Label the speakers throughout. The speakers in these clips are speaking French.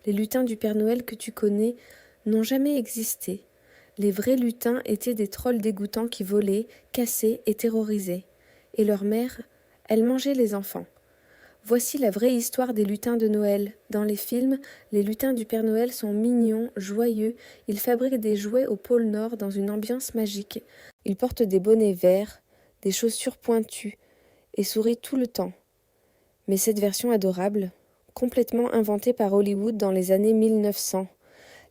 Speaker 1: Les lutins du Père Noël que tu connais n'ont jamais existé. Les vrais lutins étaient des trolls dégoûtants qui volaient, cassaient et terrorisaient. Et leur mère, elle mangeait les enfants. Voici la vraie histoire des lutins de Noël. Dans les films, les lutins du Père Noël sont mignons, joyeux, ils fabriquent des jouets au pôle Nord dans une ambiance magique. Ils portent des bonnets verts, des chaussures pointues, et sourient tout le temps. Mais cette version adorable, complètement inventée par Hollywood dans les années 1900,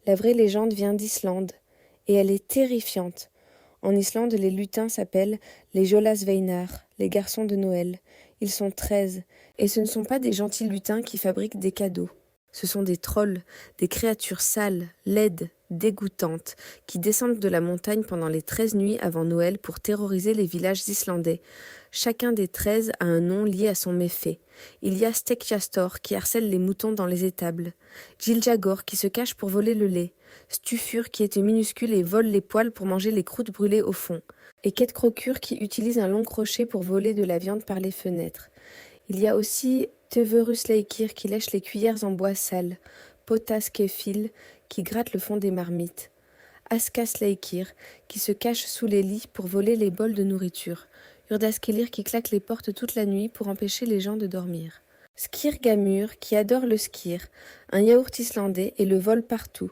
Speaker 1: la vraie légende vient d'Islande, et elle est terrifiante. En Islande, les lutins s'appellent les Jólasveinar, les garçons de Noël. Ils sont 13, et ce ne sont pas des gentils lutins qui fabriquent des cadeaux. Ce sont des trolls, des créatures sales, laides, dégoûtantes, qui descendent de la montagne pendant les 13 nuits avant Noël pour terroriser les villages islandais. Chacun des 13 a un nom lié à son méfait. Il y a Stekkjastor qui harcèle les moutons dans les étables, Giljagor qui se cache pour voler le lait, Stufur qui est minuscule et vole les poils pour manger les croûtes brûlées au fond, et Ketkrokkur qui utilise un long crochet pour voler de la viande par les fenêtres. Il y a aussi Töverusleikir qui lèche les cuillères en bois sales, Potaskefil qui gratte le fond des marmites, Askasleikir qui se cache sous les lits pour voler les bols de nourriture, Urdaskelir qui claque les portes toute la nuit pour empêcher les gens de dormir, Skirgamur qui adore le skir, un yaourt islandais et le vole partout,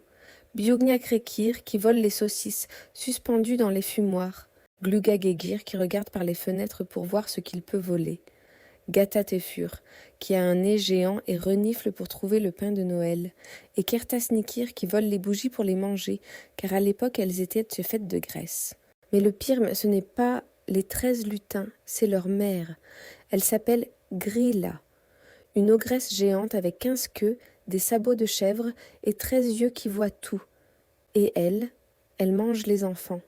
Speaker 1: Bjugnakrekir qui vole les saucisses suspendues dans les fumoirs, Glugagegir qui regarde par les fenêtres pour voir ce qu'il peut voler, Gatatefur, qui a un nez géant et renifle pour trouver le pain de Noël, et Kertasnikir qui vole les bougies pour les manger, car à l'époque elles étaient faites de graisse. Mais le pire, ce n'est pas les 13 lutins, c'est leur mère. Elle s'appelle Grilla, une ogresse géante avec 15 queues, des sabots de chèvre et 13 yeux qui voient tout. Et elle mange les enfants.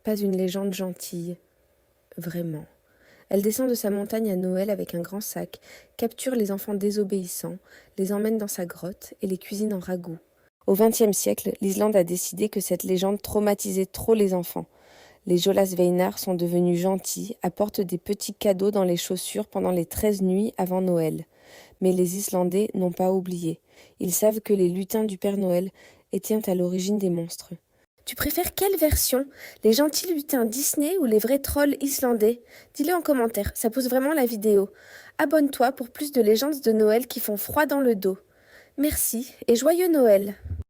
Speaker 1: Pas une légende gentille, vraiment. Elle descend de sa montagne à Noël avec un grand sac, capture les enfants désobéissants, les emmène dans sa grotte et les cuisine en ragoût. Au XXe siècle, l'Islande a décidé que cette légende traumatisait trop les enfants. Les Jólasveinar sont devenus gentils, apportent des petits cadeaux dans les chaussures pendant les 13 nuits avant Noël. Mais les Islandais n'ont pas oublié. Ils savent que les lutins du Père Noël étaient à l'origine des monstres. Tu préfères quelle version? Les gentils lutins Disney ou les vrais trolls islandais? Dis-le en commentaire, ça pose vraiment la vidéo. Abonne-toi pour plus de légendes de Noël qui font froid dans le dos. Merci et joyeux Noël!